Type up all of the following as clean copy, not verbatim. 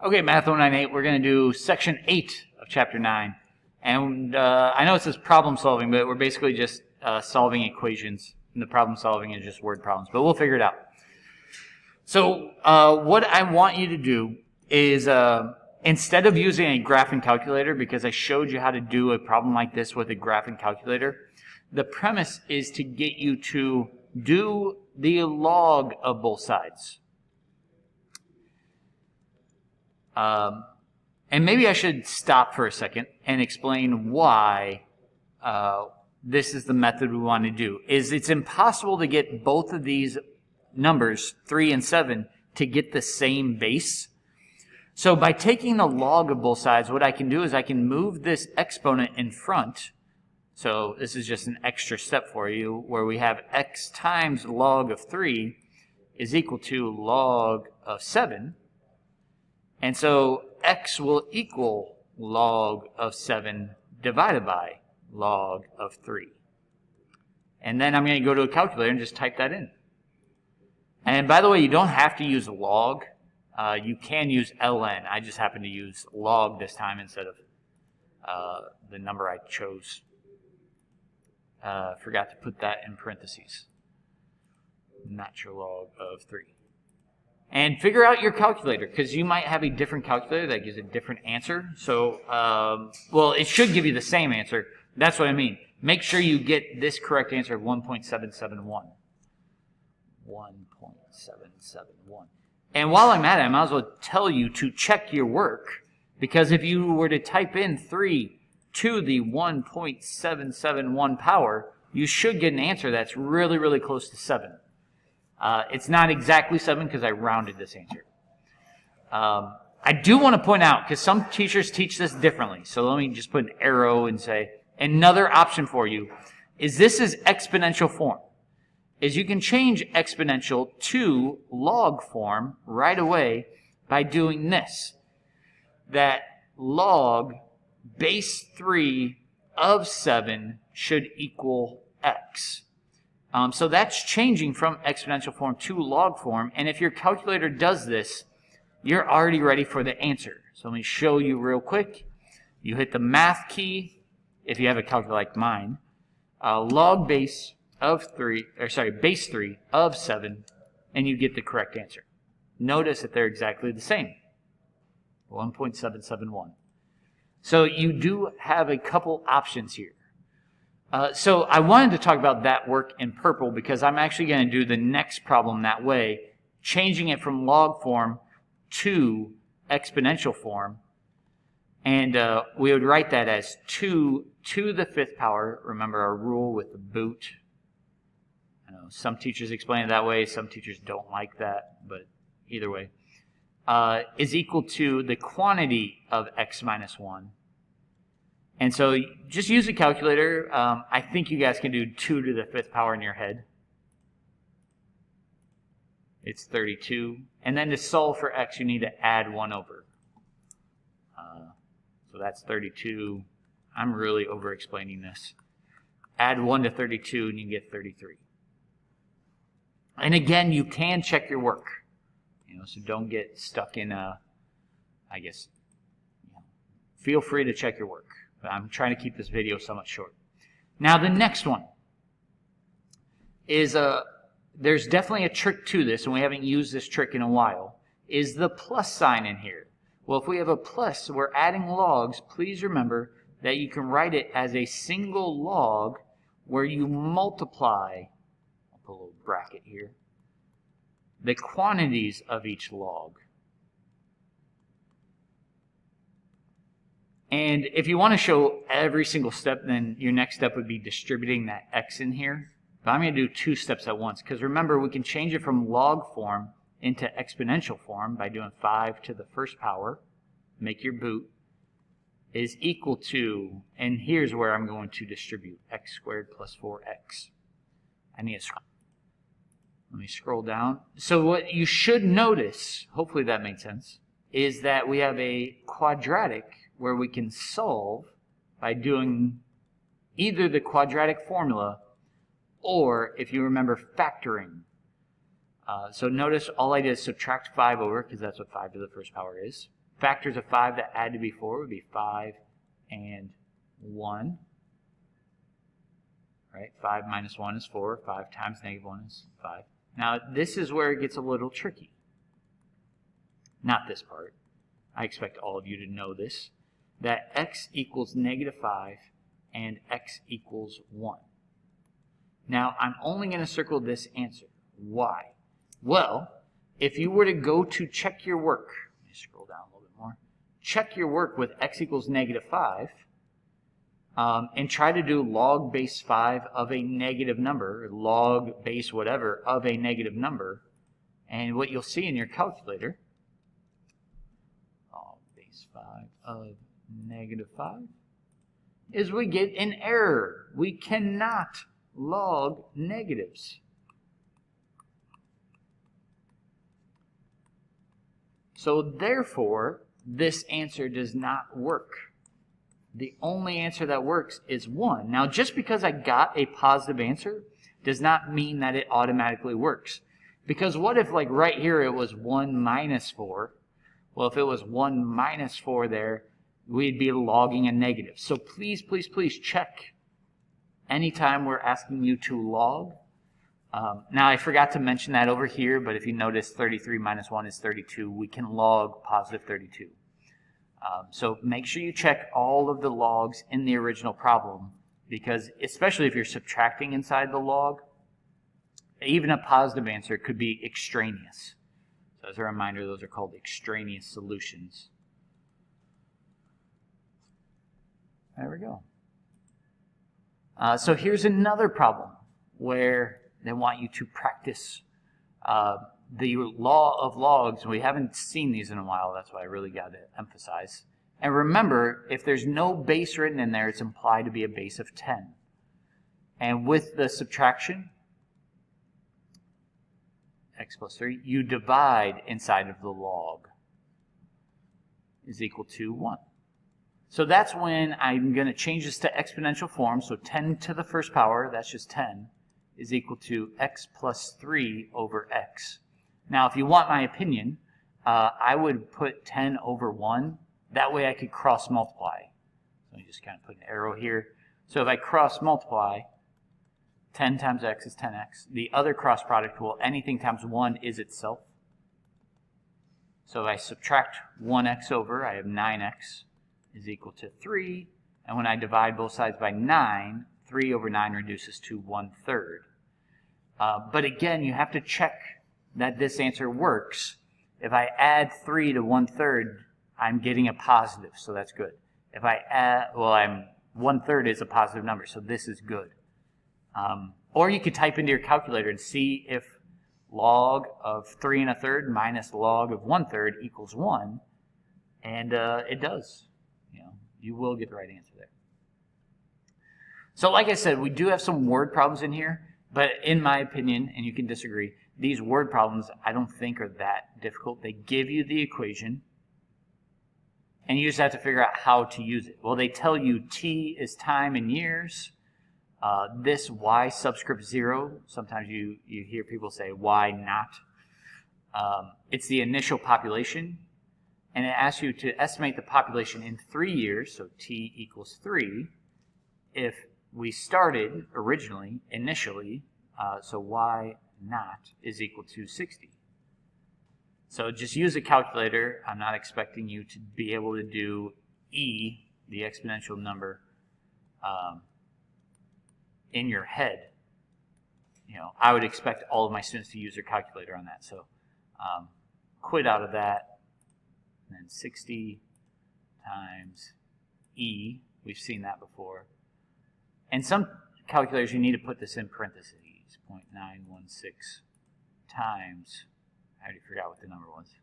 Okay, Math 198, we're going to do section 8 of chapter 9. And I know it says problem solving, but we're basically just solving equations. And the problem solving is just word problems, but we'll figure it out. So what I want you to do is, instead of using a graphing calculator, because I showed you how to do a problem like this with a graphing calculator, the premise is to get you to do the log of both sides. And maybe I should stop for a second and explain why this is the method we want to do. It's impossible to get both of these numbers, 3 and 7, to get the same base. So by taking the log of both sides, what I can do is I can move this exponent in front. So this is just an extra step for you, where we have x times log of 3 is equal to log of 7. And so x will equal log of 7 divided by log of 3. And then I'm going to go to a calculator and just type that in. And by the way, you don't have to use log. You can use ln. I just happen to use log this time instead of the number I chose. Forgot to put that in parentheses. Natural log of 3. And figure out your calculator, because you might have a different calculator that gives a different answer. So, well, it should give you the same answer. That's what I mean. Make sure you get this correct answer of 1.771. 1.771. And while I'm at it, I might as well tell you to check your work, because if you were to type in 3 to the 1.771 power, you should get an answer that's really, really close to 7. It's not exactly 7 because I rounded this answer. I do want to point out, because some teachers teach this differently, so let me just put an arrow and say, another option for you is this is exponential form. Is you can change exponential to log form right away by doing this. That log base 3 of 7 should equal x. So that's changing from exponential form to log form. And if your calculator does this, you're already ready for the answer. So let me show you real quick. You hit the math key, if you have a calculator like mine, log base of 3, base 3 of 7, and you get the correct answer. Notice that they're exactly the same. 1.771. So you do have a couple options here. So I wanted to talk about that work in purple because I'm actually going to do the next problem that way, changing it from log form to exponential form. And we would write that as 2 to the 5th power. Remember our rule with the boot. I know some teachers explain it that way. Some teachers don't like that, but either way. Is equal to the quantity of x minus 1. And so just use a calculator. I think you guys can do 2 to the 5th power in your head. It's 32. And then to solve for x, you need to add 1 over. So that's 32. I'm really over-explaining this. Add 1 to 32 and you get 33. And again, you can check your work. So don't get stuck in feel free to check your work. But I'm trying to keep this video somewhat short. Now the next one is, there's definitely a trick to this, and we haven't used this trick in a while, is the plus sign in here. Well, if we have a plus, we're adding logs. Please remember that you can write it as a single log where you multiply, I'll put a little bracket here, the quantities of each log. And if you want to show every single step, then your next step would be distributing that x in here. But I'm going to do 2 steps at once, because remember, we can change it from log form into exponential form by doing 5 to the 1st power, make your boot, is equal to, and here's where I'm going to distribute, x squared plus 4x. I need to scroll. Let me scroll down. So what you should notice, hopefully that made sense, is that we have a quadratic where we can solve by doing either the quadratic formula or, if you remember, factoring. So notice all I did is subtract 5 over, because that's what 5 to the 1st power is. factors of 5 that add to be 4 would be 5 and 1. Right? 5 minus 1 is 4. 5 times negative 1 is 5. Now, this is where it gets a little tricky. Not this part. I expect all of you to know this. That x equals negative 5 and x equals 1. Now, I'm only going to circle this answer. Why? Well, if you were to go to check your work, let me scroll down a little bit more. Check your work with x equals negative 5. And try to do log base 5 of a negative number, log base whatever of a negative number. And what you'll see in your calculator, log base 5 of negative 5, is we get an error. We cannot log negatives. So therefore, this answer does not work. The only answer that works is 1. Now, just because I got a positive answer does not mean that it automatically works. Because what if, like right here, it was 1 minus 4? Well, if it was 1 minus 4 there, we'd be logging a negative. So please, please, please check anytime we're asking you to log. Now, I forgot to mention that over here, but if you notice 33 minus 1 is 32, we can log positive 32. So make sure you check all of the logs in the original problem, because especially if you're subtracting inside the log, even a positive answer could be extraneous. So as a reminder, those are called extraneous solutions. There we go. So here's another problem where they want you to practice the law of logs. We haven't seen these in a while. That's why I really got to emphasize. And remember, if there's no base written in there, it's implied to be a base of 10. And with the subtraction, x plus 3, you divide inside of the log is equal to 1. So that's when I'm going to change this to exponential form. So 10 to the first power, that's just 10, is equal to x plus 3 over x. Now, if you want my opinion, I would put 10 over 1. That way I could cross multiply. So let me just kind of put an arrow here. So if I cross multiply, 10 times x is 10x. The other cross product will, anything times 1 is itself. So if I subtract 1x over, I have 9x is equal to 3. And when I divide both sides by 9, 3 over 9 reduces to 1/3. But again, you have to check that this answer works. If I add 3 to 1/3, I'm getting a positive, so that's good. If I add, well, 1/3 is a positive number, so this is good. Or you could type into your calculator and see if log of 3 1/3 minus log of 1/3 equals 1, and it does. You will get the right answer there. So like I said, we do have some word problems in here, but in my opinion, and you can disagree, these word problems I don't think are that difficult. They give you the equation, and you just have to figure out how to use it. Well, they tell you t is time in years. This y subscript 0, sometimes you hear people say y not. It's the initial population, and it asks you to estimate the population in 3 years, so t equals 3, if we started originally, initially, so y not is equal to 60. So just use a calculator. I'm not expecting you to be able to do e, the exponential number, in your head. I would expect all of my students to use their calculator on that. So quit out of that. And then 60 times e, we've seen that before. And some calculators, you need to put this in parentheses, 0.916 times, I already forgot what the number was,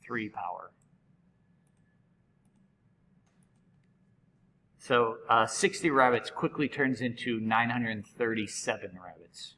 3 power. So 60 rabbits quickly turns into 937 rabbits.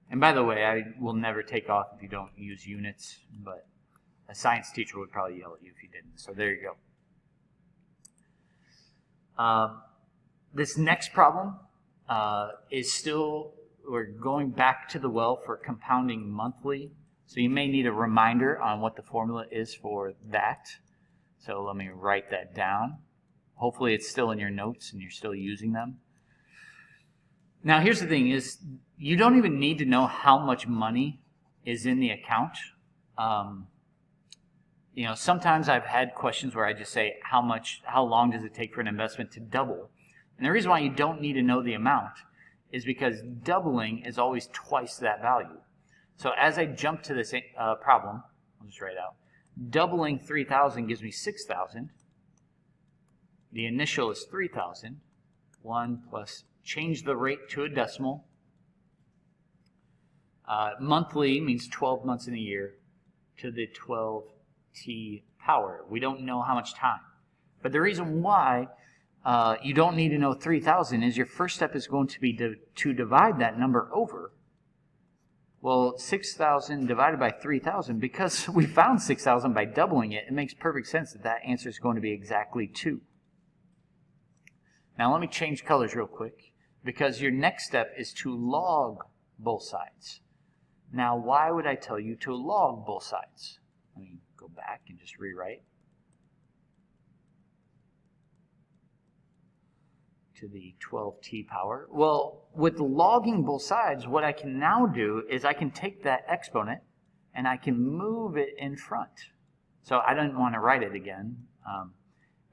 And by the way, I will never take off if you don't use units, but a science teacher would probably yell at you if you didn't. So there you go. This next problem is still, we're going back to the well for compounding monthly So you may need a reminder on what the formula is for that. So let me write that down. Hopefully it's still in your notes and you're still using them. Now here's the thing is you don't even need to know how much money is in the account. Sometimes I've had questions where I just say how long does it take for an investment to double? And the reason why you don't need to know the amount is because doubling is always twice that value. So as I jump to this problem, I'll just write it out. Doubling 3,000 gives me 6,000. The initial is 3,000. 1 plus, change the rate to a decimal. Monthly means 12 months in a year to the 12t power. We don't know how much time. But the reason why you don't need to know 3,000 is your first step is going to be to divide that number over. Well, 6,000 divided by 3,000, because we found 6,000 by doubling it, it makes perfect sense that that answer is going to be exactly 2. Now let me change colors real quick, because your next step is to log both sides. Now why would I tell you to log both sides? Let me go back and just rewrite. To the 12t power. Well, with logging both sides, what I can now do is I can take that exponent and I can move it in front. So I didn't want to write it again.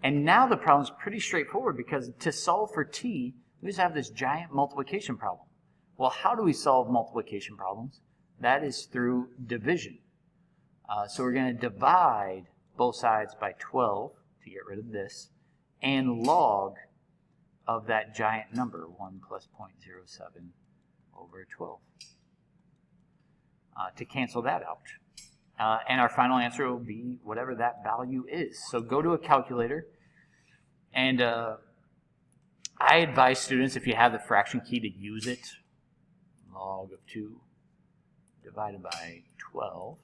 And now the problem is pretty straightforward because to solve for t, we just have this giant multiplication problem. Well, how do we solve multiplication problems? That is through division. So we're going to divide both sides by 12 to get rid of this and log of that giant number, 1 plus 0.07 over 12, to cancel that out. And our final answer will be whatever that value is. So go to a calculator, and I advise students, if you have the fraction key, to use it. Log of 2 divided by 12.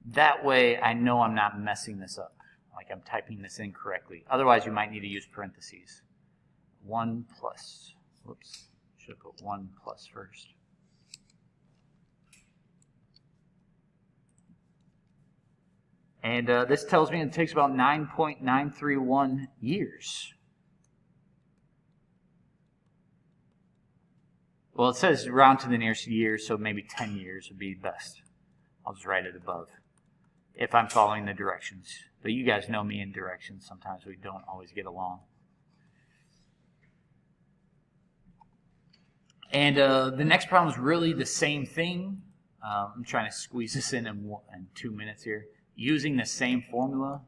That way I know I'm not messing this up, like I'm typing this in correctly. Otherwise you might need to use parentheses. 1 plus, whoops, should have put 1 plus first. And this tells me it takes about 9.931 years. Well, it says round to the nearest year, so maybe 10 years would be best. I'll just write it above if I'm following the directions. But you guys know me in directions. Sometimes we don't always get along. And the next problem is really the same thing. I'm trying to squeeze this in 2 minutes here. Using the same formula.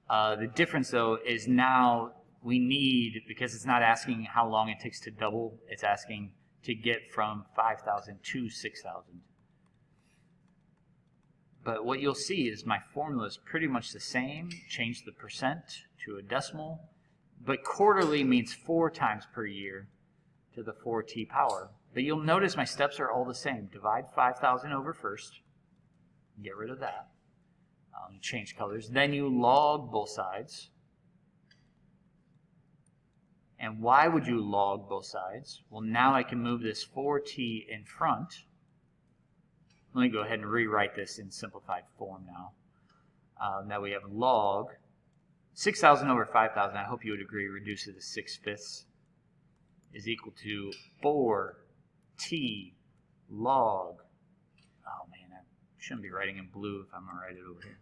The difference, though, is now we need, because it's not asking how long it takes to double, it's asking to get from 5,000 to 6,000. But what you'll see is my formula is pretty much the same. Change the percent to a decimal. But quarterly means 4 times per year to the 4t power. But you'll notice my steps are all the same. Divide 5,000 over first. Get rid of that. Change colors. Then you log both sides. And why would you log both sides? Well, now I can move this 4t in front. Let me go ahead and rewrite this in simplified form now. Now we have log 6,000 over 5,000. I hope you would agree reduces to 6/5 is equal to 4t log. Oh man, I shouldn't be writing in blue if I'm going to write it over here.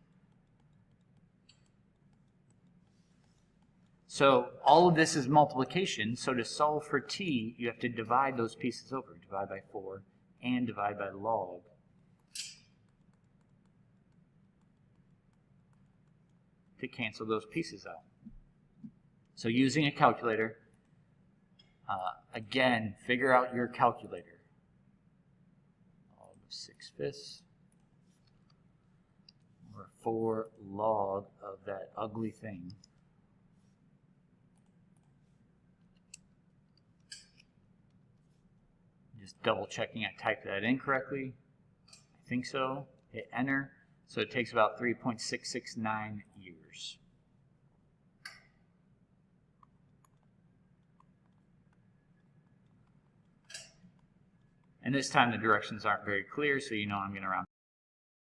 So all of this is multiplication. So to solve for t, you have to divide those pieces over. Divide by 4 and divide by log. To cancel those pieces out. So using a calculator, again, figure out your calculator. Log of 6/5 or 4 log of that ugly thing. Just double checking I typed that in correctly. I think so. Hit enter. So it takes about 3.669 years. And this time the directions aren't very clear, so you know I'm going to round